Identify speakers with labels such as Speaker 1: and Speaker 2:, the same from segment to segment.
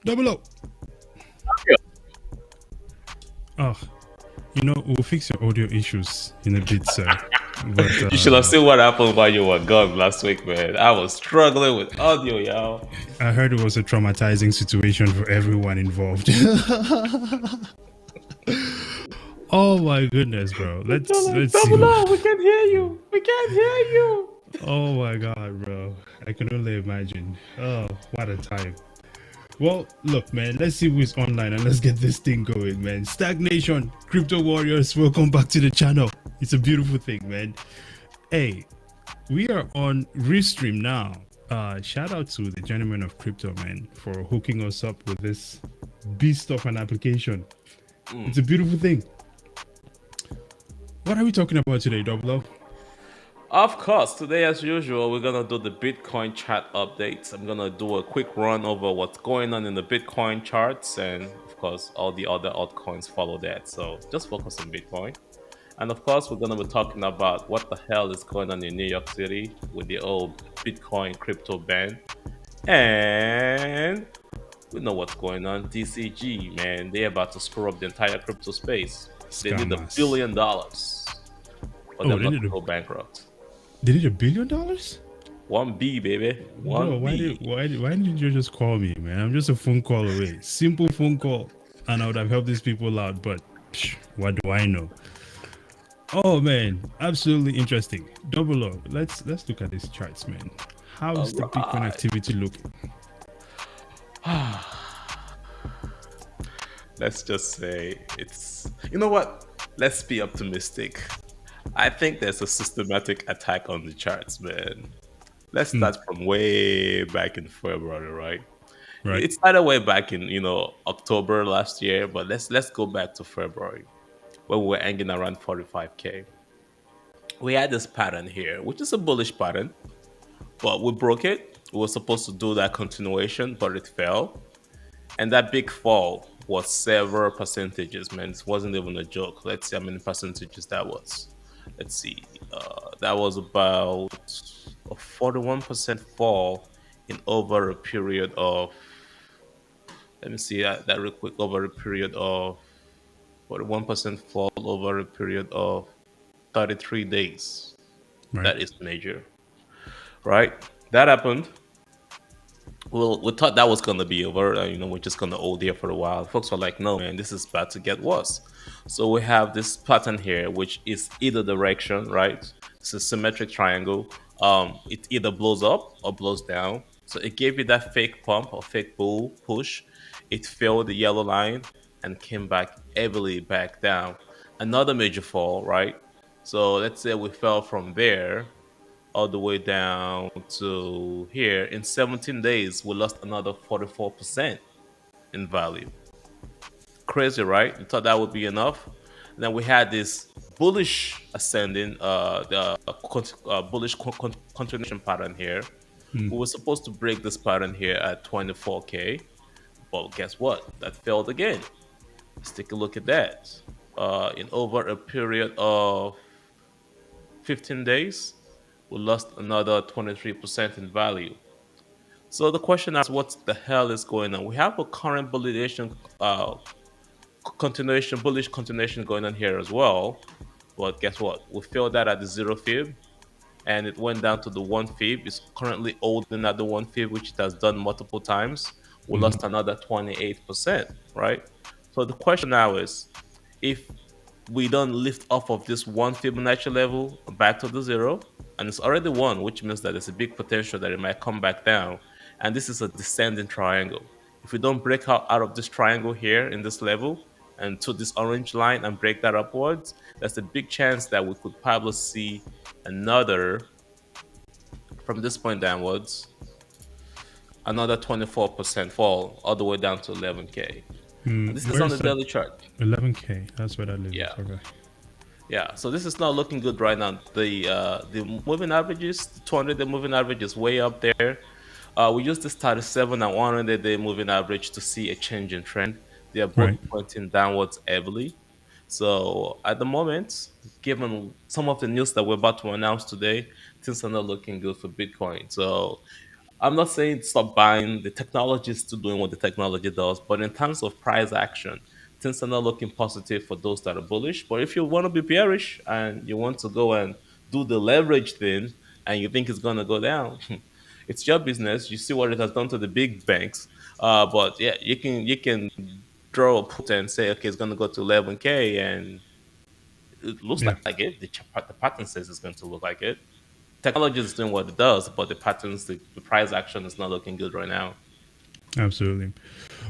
Speaker 1: Double up.
Speaker 2: Yeah.
Speaker 1: Oh, we'll fix your audio issues in a bit, sir. But
Speaker 2: You should have seen what happened while you were gone last week, man. I was struggling with audio, y'all.
Speaker 1: I heard it was a traumatizing situation for everyone involved. Oh my goodness, bro.
Speaker 2: They're
Speaker 1: Let's
Speaker 2: like,
Speaker 1: let's see.
Speaker 2: double up, we can hear you. We can't hear you.
Speaker 1: Oh my god, bro. I can only imagine. Oh, what a time. Well, look, man, let's see who's online and let's get this thing going, man. Stagnation, Crypto Warriors, welcome back to the channel. It's a beautiful thing, man. Hey, we are on Restream now. Shout out to the gentleman of crypto, man, for hooking us up with this beast of an application. It's a beautiful thing. What are we talking about today, Double O?
Speaker 2: Of course, today as usual, we're gonna do the Bitcoin chart updates. I'm gonna do a quick run over what's going on in the Bitcoin charts, and of course, all the other altcoins follow that. So just focus on Bitcoin. And of course, we're gonna be talking about what the hell is going on in New York City with the old Bitcoin crypto ban. And we know what's going on. DCG, man, they're about to screw up the entire crypto space. They need $1
Speaker 1: Scammers.
Speaker 2: billion for
Speaker 1: Oh,
Speaker 2: them not to go bankrupt.
Speaker 1: they need $1 billion?
Speaker 2: 1B, baby.
Speaker 1: Bro,
Speaker 2: 1B.
Speaker 1: why didn't you just call me, man? I'm just a phone call away. Simple phone call, and I would have helped these people out. But what do I know? Oh man, absolutely interesting. Double O. Let's look at these charts, man.
Speaker 2: All
Speaker 1: How's the Bitcoin
Speaker 2: right.
Speaker 1: activity looking?
Speaker 2: Let's just say it's. You know what? Let's be optimistic. I think there's a systematic attack on the charts, man. Let's
Speaker 1: Hmm,
Speaker 2: start from way back in February, right?
Speaker 1: right.
Speaker 2: It started way back in October last year, but let's go back to February when we were hanging around 45K. We had this pattern here, which is a bullish pattern, but we broke it. We were supposed to do that continuation, but it fell. And that big fall was several percentages, man. It wasn't even a joke. Let's see how many percentages that was. Let's see. That was about a 41% fall in over a period of, let me see that real quick, over a period of 41% fall over a period of 33 days.
Speaker 1: Right.
Speaker 2: That is major, right? That happened. Well, we thought that was gonna be over. We're just gonna hold there for a while. Folks were like, "No, man, this is about to get worse." So we have this pattern here, which is either direction, right? It's a symmetric triangle. It either blows up or blows down. So it gave you that fake pump or fake bull push. It filled the yellow line and came back heavily back down. Another major fall, right? So let's say we fell from there all the way down to here. In 17 days, we lost another 44% in value. Crazy, right? You thought that would be enough. And then we had this bullish ascending, bullish continuation pattern here.
Speaker 1: Hmm.
Speaker 2: We were supposed to break this pattern here at 24K, but guess what? That failed again. Let's take a look at that. In over a period of 15 days, we lost another 23% in value. So the question is, what the hell is going on? We have a current bullish continuation going on here as well. But guess what? We failed that at the zero fib, and it went down to the one fib. It's currently holding at the one fib, which it has done multiple times. We
Speaker 1: Mhm.
Speaker 2: lost another 28%, right? So the question now is, if we don't lift off of this one Fibonacci level back to the zero, and it's already one, which means that there's a big potential that it might come back down. And this is a descending triangle. If we don't break out of this triangle here in this level and to this orange line and break that upwards, there's a big chance that we could probably see another, from this point downwards, another 24% fall all the way down to 11K. And this is on
Speaker 1: Where's
Speaker 2: the
Speaker 1: that?
Speaker 2: daily chart.
Speaker 1: 11K. That's where that
Speaker 2: Yeah.
Speaker 1: is. Okay.
Speaker 2: Yeah, so this is not looking good right now. The moving averages, the 200-day moving average is way up there. We use this 37 and 100-day moving average to see a change in trend. They are both
Speaker 1: Right.
Speaker 2: pointing downwards heavily. So at the moment, given some of the news that we're about to announce today, things are not looking good for Bitcoin. So I'm not saying stop buying. The technology is still doing what the technology does, but in terms of price action, things are not looking positive for those that are bullish. But if you want to be bearish and you want to go and do the leverage thing, and you think it's going to go down, it's your business. You see what it has done to the big banks. But yeah, you can draw a put and say, okay, it's going to go to 11K, and it looks
Speaker 1: Yeah,
Speaker 2: like it. The pattern says it's going to look like it. Technology is doing what it does, but the patterns, the price action is not looking good right now.
Speaker 1: absolutely.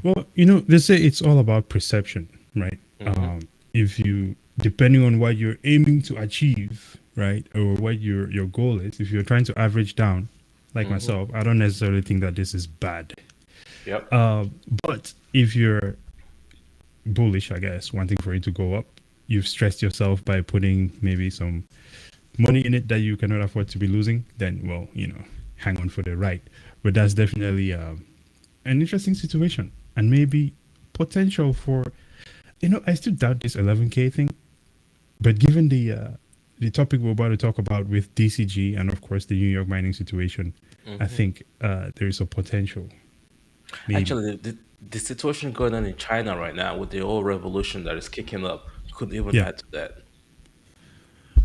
Speaker 1: Well, they say it's all about perception, right?
Speaker 2: Hmm.
Speaker 1: If you, depending on what you're aiming to achieve, right, or what your goal is, if you're trying to average down, like
Speaker 2: Hmm.
Speaker 1: myself, I don't necessarily think that this is bad.
Speaker 2: Yep.
Speaker 1: But if you're bullish, I guess, wanting for it to go up, you've stressed yourself by putting maybe some money in it that you cannot afford to be losing, then, well, hang on for the ride. But that's definitely an interesting situation and maybe potential for, I still doubt this 11K thing, but given the topic we're about to talk about with DCG and of course the New York mining situation, I
Speaker 2: Hmm.
Speaker 1: think there is a potential, maybe.
Speaker 2: Actually, the situation going on in China right now with the whole revolution that is kicking up could even
Speaker 1: Yeah.
Speaker 2: add to that.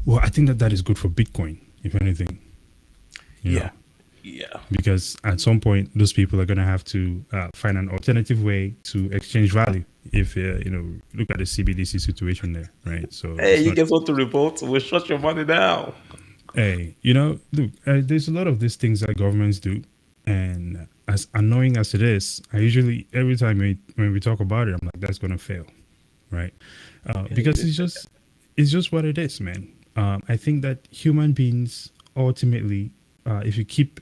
Speaker 1: Well, I think that that is good for Bitcoin, if anything, you
Speaker 2: Yeah.
Speaker 1: know,
Speaker 2: Yeah.
Speaker 1: because at some point those people are going to have to find an alternative way to exchange value. If look at the CBDC situation there, right? So
Speaker 2: Hey,
Speaker 1: it's
Speaker 2: you
Speaker 1: not.
Speaker 2: guys want to revolt? We'll shut your money down.
Speaker 1: Hey, look, there's a lot of these things that governments do, and as annoying as it is, I usually every time when we talk about it, I'm like, that's gonna fail, right?
Speaker 2: Yeah, it
Speaker 1: Because
Speaker 2: is.
Speaker 1: it's just what it is, man. I think that human beings ultimately, if you keep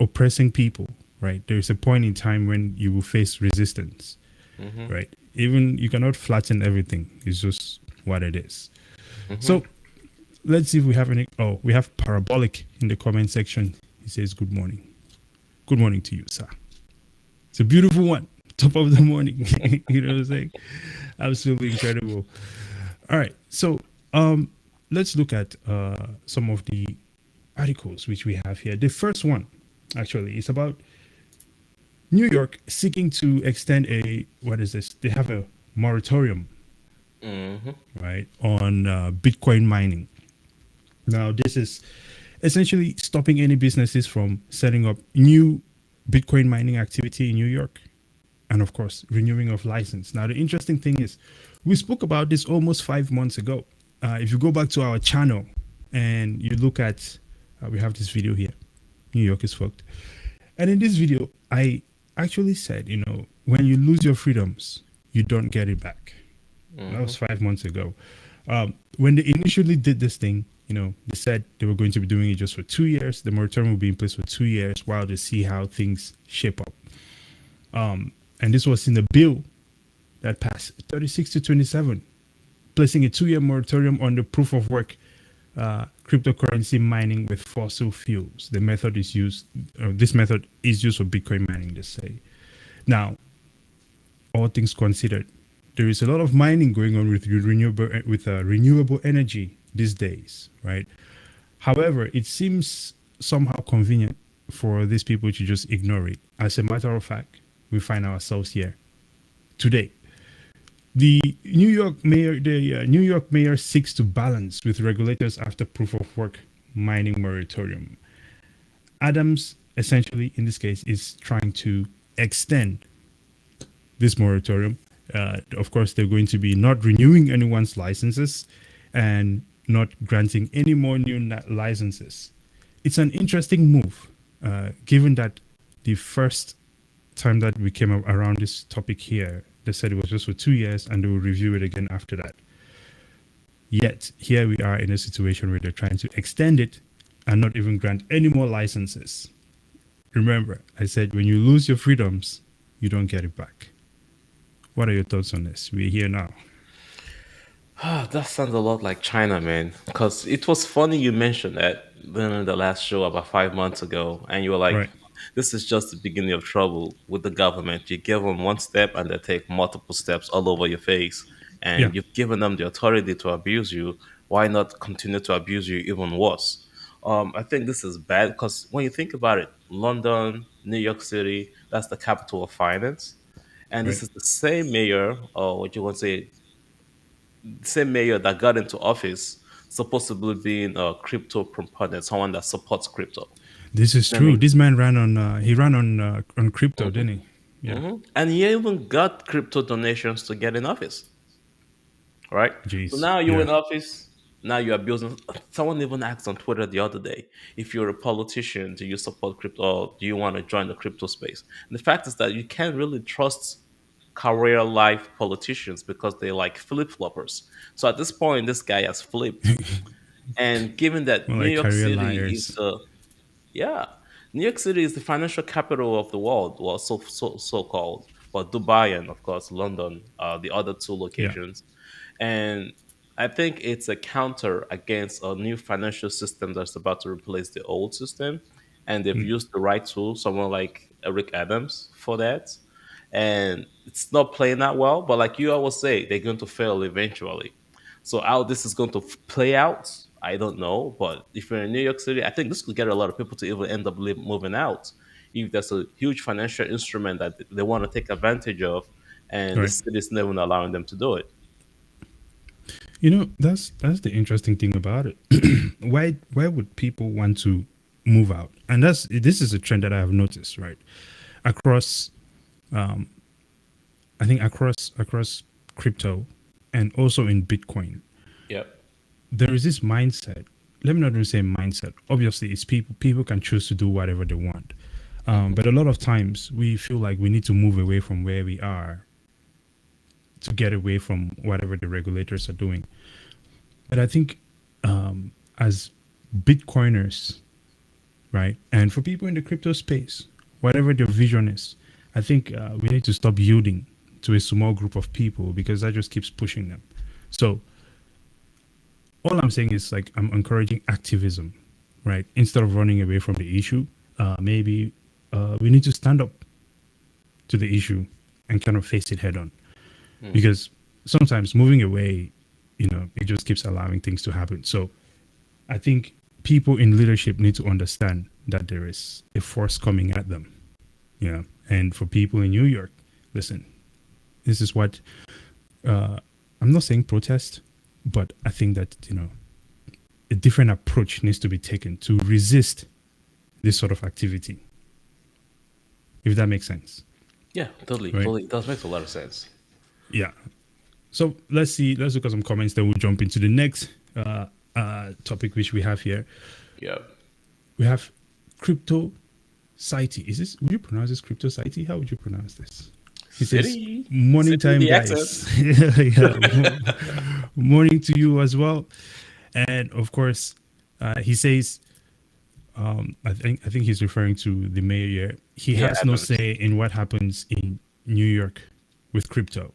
Speaker 1: oppressing people, right, there's a point in time when you will face resistance,
Speaker 2: Hmm.
Speaker 1: right? Even you cannot flatten everything. It's just what it is.
Speaker 2: Hmm.
Speaker 1: So let's see if we have any. Oh, we have parabolic in the comment section. He says, "Good morning. Good morning to you, sir. It's a beautiful one. Top of the morning." You know what I'm saying? Absolutely incredible. All right, so let's look at some of the articles which we have here. The first one, actually, is about New York seeking to extend a what is this? They have a moratorium,
Speaker 2: Hmm.
Speaker 1: right, on Bitcoin mining. Now, this is essentially stopping any businesses from setting up new Bitcoin mining activity in New York, and of course, renewing of license. Now, the interesting thing is, we spoke about this almost 5 months ago. If you go back to our channel and you look at, we have this video here. New York is fucked. And in this video, I actually said, when you lose your freedoms, you don't get it back. That
Speaker 2: Hmm.
Speaker 1: was 5 months ago. When they initially did this thing, they said they were going to be doing it just for 2 years. The moratorium will be in place for 2 years while they see how things shape up. And this was in the bill that passed 36 to 27, placing a 2-year moratorium on the proof of work cryptocurrency mining with fossil fuels. This method is used for Bitcoin mining, they say. Now, all things considered, there is a lot of mining going on with renewable energy these days, right? However, it seems somehow convenient for these people to just ignore it. As a matter of fact, we find ourselves here today. The New York mayor seeks to balance with regulators after proof of work mining moratorium. Adams, essentially, in this case, is trying to extend this moratorium. Of course, they're going to be not renewing anyone's licenses and not granting any more new licenses. It's an interesting move, given that the first time that we came around this topic here, they said it was just for 2 years and they will review it again after that. Yet, here we are in a situation where they're trying to extend it and not even grant any more licenses. Remember, I said when you lose your freedoms, you don't get it back. What are your thoughts on this? We're here now.
Speaker 2: That sounds a lot like China, man. Because it was funny you mentioned that in the last show about 5 months ago, and you were like,
Speaker 1: Right.
Speaker 2: "This is just the beginning of trouble with the government. You give them one step, and they take multiple steps all over your face,
Speaker 1: Yeah.
Speaker 2: and you've given them the authority to abuse you. Why not continue to abuse you even worse?" I think this is bad because when you think about it, London. New York City, that's the capital of finance. And
Speaker 1: Right.
Speaker 2: this is the same mayor, or what you want to say, the same mayor that got into office, supposedly being a crypto proponent, someone that supports crypto.
Speaker 1: This is
Speaker 2: I
Speaker 1: true.
Speaker 2: mean,
Speaker 1: This man ran on. He ran on crypto, didn't he? Yeah.
Speaker 2: and he even got crypto donations to get in office. Right? So
Speaker 1: Jeez.
Speaker 2: now you're
Speaker 1: Yeah.
Speaker 2: in office. Now you are building. Someone even asked on Twitter the other day, if you're a politician, do you support crypto or do you want to join the crypto space? And the fact is that you can't really trust career life politicians because they like flip floppers. So at this point, this guy has flipped. And given that
Speaker 1: More
Speaker 2: New
Speaker 1: like
Speaker 2: York
Speaker 1: career
Speaker 2: City is
Speaker 1: liars.
Speaker 2: the yeah. New York City is the financial capital of the world, well, so called. But Dubai and of course London are the other two
Speaker 1: Yeah.
Speaker 2: locations. And I think it's a counter against a new financial system that's about to replace the old system. And they've used the right tool, someone like Eric Adams, for that. And it's not playing that well, but like you always say, they're going to fail eventually. So how this is going to play out, I don't know. But if you're in New York City, I think this could get a lot of people to even end up moving out. If there's a huge financial instrument that they want to take advantage of, and the
Speaker 1: Right.
Speaker 2: city is never allowing them to do it.
Speaker 1: You know, that's the interesting thing about it. Why would people want to move out? And this is a trend that I have noticed, right? Across I think across crypto and also in Bitcoin,
Speaker 2: Yep.
Speaker 1: there is this mindset. Let me not even say mindset. Obviously, it's people. People can choose to do whatever they want. But a lot of times we feel like we need to move away from where we are to get away from whatever the regulators are doing. But I think as Bitcoiners, right, and for people in the crypto space, whatever their vision is, I think we need to stop yielding to a small group of people because that just keeps pushing them. So all I'm saying is like I'm encouraging activism, right? Instead of running away from the issue, maybe we need to stand up to the issue and kind of face it head on. Because sometimes moving away, it just keeps allowing things to happen. So I think people in leadership need to understand that there is a force coming at them. Yeah. And for people in New York, listen, this is what I'm not saying protest, but I think that, a different approach needs to be taken to resist this sort of activity. If that makes sense.
Speaker 2: Yeah, totally.
Speaker 1: Right.
Speaker 2: Totally. It does make a lot of sense.
Speaker 1: Yeah. So let's look at some comments, then we'll jump into the next topic which we have here.
Speaker 2: Yeah.
Speaker 1: We have crypto City. Is this, would you pronounce this crypto City? How would you pronounce this? He says,
Speaker 2: City.
Speaker 1: morning
Speaker 2: City,
Speaker 1: time,
Speaker 2: the
Speaker 1: guys.
Speaker 2: accent.
Speaker 1: Yeah. Morning to you as well. And of course, he says, I think he's referring to the mayor. He
Speaker 2: Yeah,
Speaker 1: has no
Speaker 2: Adams.
Speaker 1: say in what happens in New York with crypto.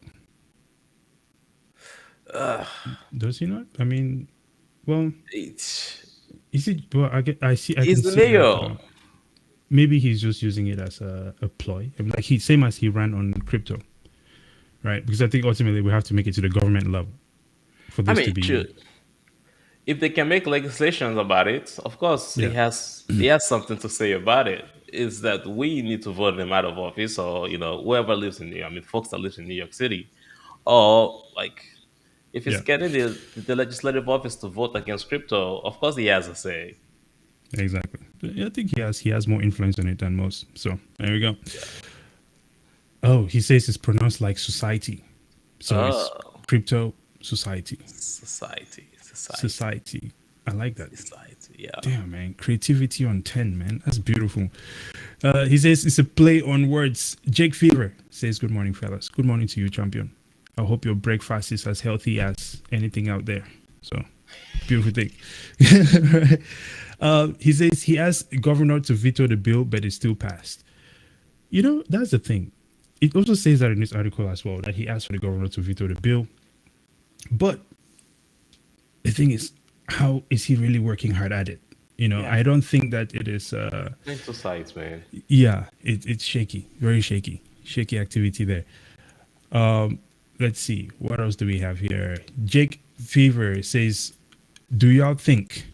Speaker 1: Does he not? I mean, well,
Speaker 2: It's,
Speaker 1: is it? Well, I
Speaker 2: he's
Speaker 1: can
Speaker 2: the
Speaker 1: see that.
Speaker 2: mayor.
Speaker 1: Maybe he's just using it as a ploy. I mean, like same as he ran on crypto, right? Because I think ultimately we have to make it to the government level for
Speaker 2: I
Speaker 1: this to
Speaker 2: mean,
Speaker 1: be.
Speaker 2: if they can make legislations about it, of course
Speaker 1: Yeah,
Speaker 2: he has something to say about it. Is that we need to vote him out of office, or whoever lives in folks that lives in New York City, or like if he's
Speaker 1: yeah,
Speaker 2: getting the legislative office to vote against crypto, of course he has a say.
Speaker 1: exactly. Yeah, I think he has more influence on it than most. So there we go. Oh, he says it's pronounced like society, so it's
Speaker 2: Oh,
Speaker 1: crypto society.
Speaker 2: society,
Speaker 1: Society. I like that.
Speaker 2: society. Yeah.
Speaker 1: Damn, man. Creativity on 10, man. That's beautiful. He says it's a play on words. Jake Fever says, good morning, fellas. Good morning to you, champion. I hope your breakfast is as healthy as anything out there. So, beautiful thing. He says he asked the governor to veto the bill, but it still passed. That's the thing. It also says that in this article as well, that he asked for the governor to veto the bill. But the thing is, how is he really working hard at it?
Speaker 2: Yeah.
Speaker 1: I don't think that it is.
Speaker 2: Mental science, man.
Speaker 1: Yeah, it's shaky, very shaky activity there. Let's see, what else do we have here? Jake Fever says, "Do y'all think?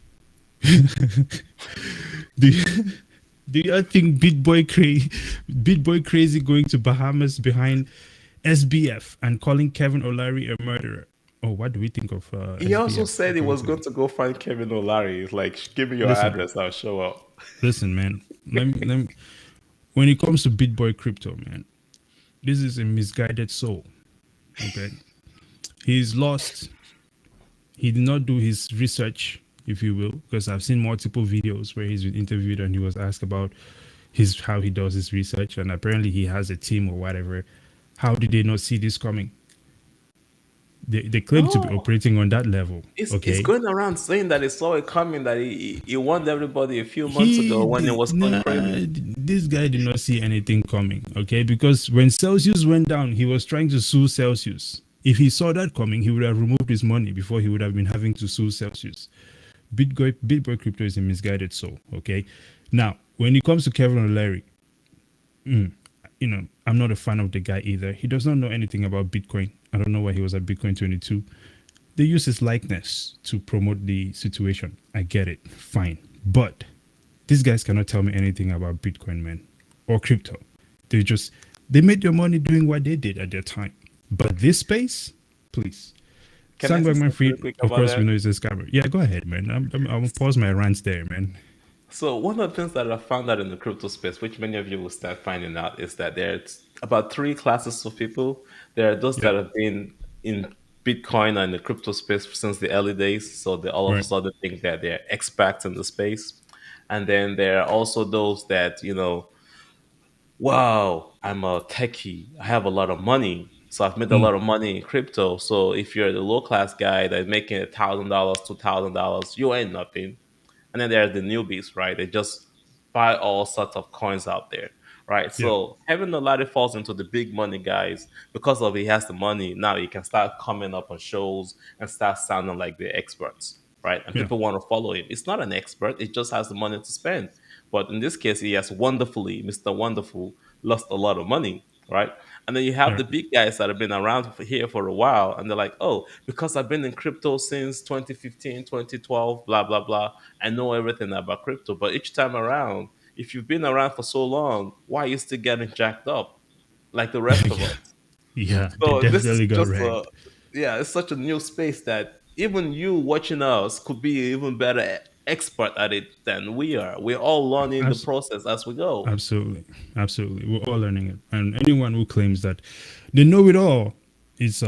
Speaker 1: do, y- Do you think Bitboy crazy going to Bahamas behind SBF and calling Kevin O'Leary a murderer? Oh, what do we think of
Speaker 2: He also
Speaker 1: SBF
Speaker 2: said he
Speaker 1: going
Speaker 2: was
Speaker 1: to
Speaker 2: going
Speaker 1: him?
Speaker 2: to go find Kevin O'Leary. He's like, give me your
Speaker 1: Listen,
Speaker 2: address, I'll show up.
Speaker 1: listen, man. When it comes to Bitboy crypto, man, this is a misguided soul. Okay, he's lost. He did not do his research, if you will, because I've seen multiple videos where he's been interviewed and he was asked about his how he does his research, and apparently he has a team or whatever. How did they not see this coming? They claim to be
Speaker 2: No,
Speaker 1: operating on that level.
Speaker 2: it's
Speaker 1: Okay,
Speaker 2: going around saying that he saw it coming, that he warned everybody a few months ago
Speaker 1: he
Speaker 2: when it
Speaker 1: did
Speaker 2: was going
Speaker 1: nah,
Speaker 2: crazy.
Speaker 1: this guy did not see anything coming. Okay, because when Celsius went down, he was trying to sue Celsius. If he saw that coming, he would have removed his money before he would have been having to sue Celsius. Bitboy crypto is a misguided soul. Okay, now when it comes to Kevin O'Leary, I'm not a fan of the guy either. He does not know anything about Bitcoin. I don't know why he was at Bitcoin 22. They use his likeness to promote the situation. I get it, fine, but these guys cannot tell me anything about Bitcoin, man, or crypto. They just they made their money doing what they did at their time. But this space, please.
Speaker 2: Can I say
Speaker 1: Sandberg
Speaker 2: something real
Speaker 1: Manfred,
Speaker 2: quick
Speaker 1: of
Speaker 2: about
Speaker 1: course, we
Speaker 2: that?
Speaker 1: know he's a scammer. Yeah, go ahead, man. I'm gonna pause my rants there, man.
Speaker 2: So one of the things that I found out in the crypto space, which many of you will start finding out, is that there's about three classes of people. There are those
Speaker 1: Yeah,
Speaker 2: that have been in Bitcoin and the crypto space since the early days, so they all of a
Speaker 1: right.
Speaker 2: sudden think that they're experts in the space. And then there are also those that, wow, I'm a techie. I have a lot of money. So I've made a
Speaker 1: Mm,
Speaker 2: lot of money in crypto. So if you're the low class guy that's making $1,000, $2,000, you ain't nothing. And then there are the newbies, right? They just buy all sorts of coins out there, right?
Speaker 1: yeah,
Speaker 2: So having a lot falls into the big money guys because of he has the money. Now he can start coming up on shows and start sounding like the experts, right? And
Speaker 1: yeah,
Speaker 2: people want to follow him. It's not an expert; it just has the money to spend. But in this case, he has wonderfully, Mr. Wonderful, lost a lot of money, right? And then you have
Speaker 1: yeah.
Speaker 2: the big guys that have been around here for a while, and they're like, oh, because I've been in crypto since 2015, 2012, blah, blah, blah. I know everything about crypto. But each time around, if you've been around for so long, why are you still getting jacked up like the rest of
Speaker 1: Yeah,
Speaker 2: us?
Speaker 1: yeah. They
Speaker 2: So this is
Speaker 1: definitely got
Speaker 2: just a,
Speaker 1: wrecked.
Speaker 2: yeah, it's such a new space that even you watching us could be even better expert at it than we are. We're all learning the
Speaker 1: Abs-
Speaker 2: process as we go.
Speaker 1: Absolutely, absolutely. We're all learning it, and anyone who claims that they know it all is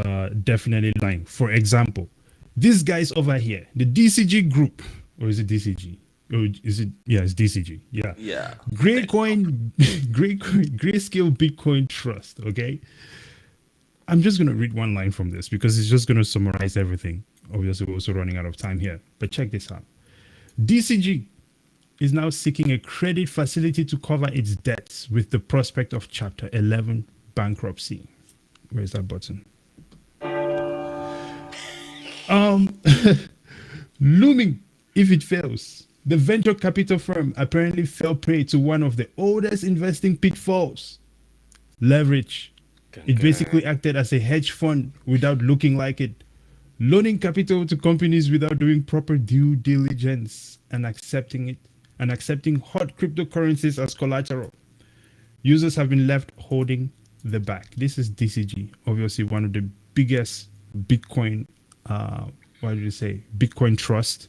Speaker 1: definitely lying. For example, these guys over here, the DCG group, or is it DCG? Or is it? Yeah, it's DCG. Yeah,
Speaker 2: Yeah, I
Speaker 1: Gray
Speaker 2: think so.
Speaker 1: Coin, Grayscale Bitcoin Trust. Okay, I'm just gonna read one line from this because it's just gonna summarize everything. Obviously, we're also running out of time here, but check this out. DCG is now seeking a credit facility to cover its debts with the prospect of Chapter 11 bankruptcy. Where's that button? Um, Looming if it fails. The venture capital firm apparently fell prey to one of the oldest investing pitfalls: leverage.
Speaker 2: Gang,
Speaker 1: It basically
Speaker 2: gang.
Speaker 1: acted as a hedge fund without looking like it, loaning capital to companies without doing proper due diligence and accepting hot cryptocurrencies as collateral. Users have been left holding the bag. This is DCG, obviously one of the biggest Bitcoin, uh, what did you say, Bitcoin trust,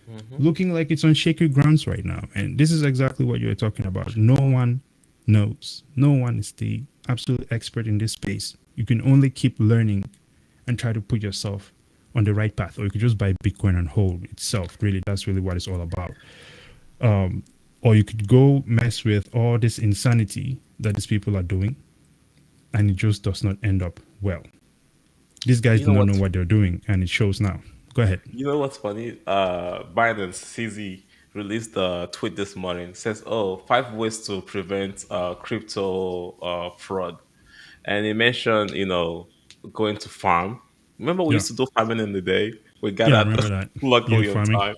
Speaker 2: Hmm.
Speaker 1: looking like it's on shaky grounds right now. And this is exactly what you're talking about. No one knows. No one is the absolute expert in this space. You can only keep learning and try to put yourself on the right path, or you could just buy Bitcoin and hold itself. Really, that's really what it's all about. Or you could go mess with all this insanity that these people are doing, and it just does not end up well. These guys
Speaker 2: You
Speaker 1: do
Speaker 2: know
Speaker 1: not know
Speaker 2: what's
Speaker 1: what they're doing, and it shows now. Go ahead.
Speaker 2: You know what's funny? Binance CZ released a tweet this morning. It says, "Oh, 5 ways to prevent crypto fraud," and it mentioned, going to farm. Remember, we
Speaker 1: Yeah,
Speaker 2: used to do farming in the day. We got
Speaker 1: yeah, I
Speaker 2: out
Speaker 1: remember that. Yield
Speaker 2: luckily on
Speaker 1: farming.
Speaker 2: time.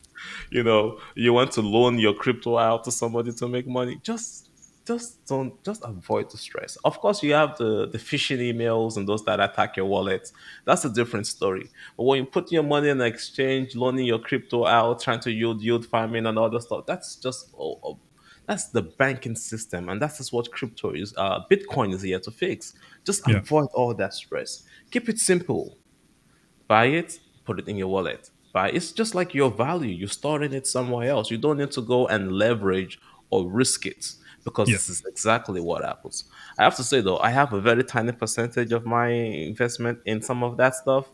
Speaker 2: You want to loan your crypto out to somebody to make money. Just avoid the stress. Of course, you have the phishing emails and those that attack your wallet. That's a different story. But when you put your money in an exchange, loaning your crypto out, trying to yield farming and all that stuff, that's just That's the banking system, and that is what crypto is. Bitcoin is here to fix. Just
Speaker 1: Yeah.
Speaker 2: avoid all that stress. Keep it simple. Buy it, put it in your wallet. Buy it's just like your value. You're storing it somewhere else. You don't need to go and leverage or risk it because
Speaker 1: Yeah.
Speaker 2: this is exactly what happens. I have to say though, I have a very tiny percentage of my investment in some of that stuff,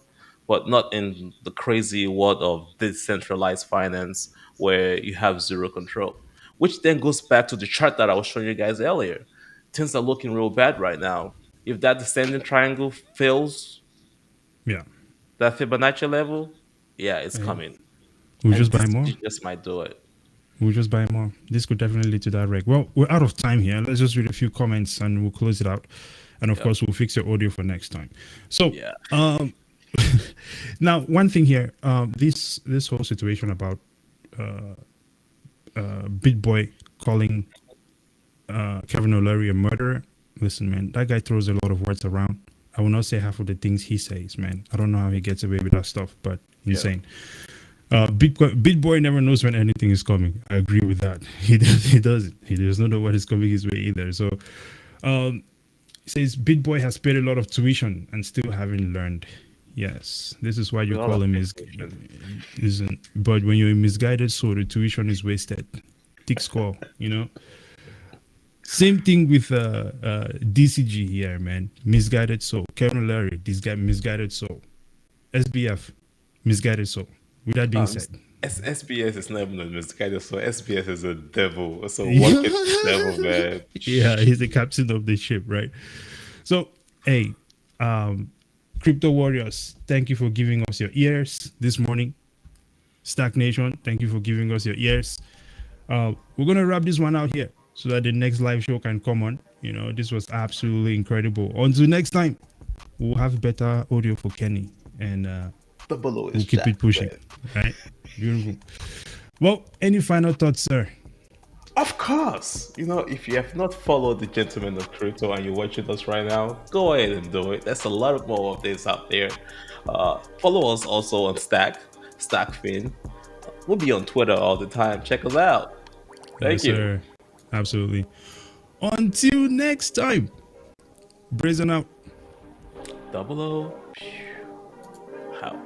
Speaker 2: but not in the crazy world of decentralized finance where you have zero control. Which then goes back to the chart that I was showing you guys earlier. Things are looking real bad right now. If that descending triangle fails,
Speaker 1: Yeah.
Speaker 2: that Fibonacci level, yeah, it's
Speaker 1: Hey,
Speaker 2: coming.
Speaker 1: we'll
Speaker 2: And
Speaker 1: just buy
Speaker 2: this
Speaker 1: more.
Speaker 2: just might do it.
Speaker 1: We'll just buy more. This could definitely lead to that wreck. Well, we're out of time here. Let's just read a few comments and we'll close it out. And of
Speaker 2: Yeah.
Speaker 1: course, we'll fix your audio for next time. So,
Speaker 2: Yeah.
Speaker 1: now one thing here, this whole situation about BitBoy calling Kevin O'Leary a murderer. Listen, man, that guy throws a lot of words around. I will not say half of the things he says, man. I don't know how he gets away with that stuff, but insane. BitBoy never knows when anything is coming. I agree with that. He does. He doesn't. He does not know what is coming his way either. So, he says BitBoy has paid a lot of tuition and still haven't learned. Yes, this is why you
Speaker 2: A lot
Speaker 1: call
Speaker 2: of
Speaker 1: him
Speaker 2: information.
Speaker 1: isn't. But when you're a misguided soul, the tuition is wasted. Thick score, you know. Same thing with DCG here, man. Misguided soul. Kevin Larry, this guy misguided soul. SBF, misguided soul. With that being said,
Speaker 2: SBS is not even a misguided, so SBS is a devil. So what is the devil, man?
Speaker 1: yeah, he's the captain of the ship, right? So, hey, crypto warriors, thank you for giving us your ears this morning. Stakk Nation, thank you for giving us your ears. We're gonna wrap this one out here so that the next live show can come on. You know, this was absolutely incredible. Until next time, we'll have better audio for Kenny, and
Speaker 2: Double O is
Speaker 1: we'll keep
Speaker 2: Jack,
Speaker 1: it pushing.
Speaker 2: man.
Speaker 1: Right? Beautiful. Well, any final thoughts, sir?
Speaker 2: Of course. If you have not followed the Gentleman of Crypto and you're watching us right now, go ahead and do it. There's a lot more of this out there. Follow us also on StackFin. We'll be on Twitter all the time. Check us out. Thank
Speaker 1: Yes,
Speaker 2: you.
Speaker 1: sir. Absolutely. Until next time, brazen out.
Speaker 2: Double O. How?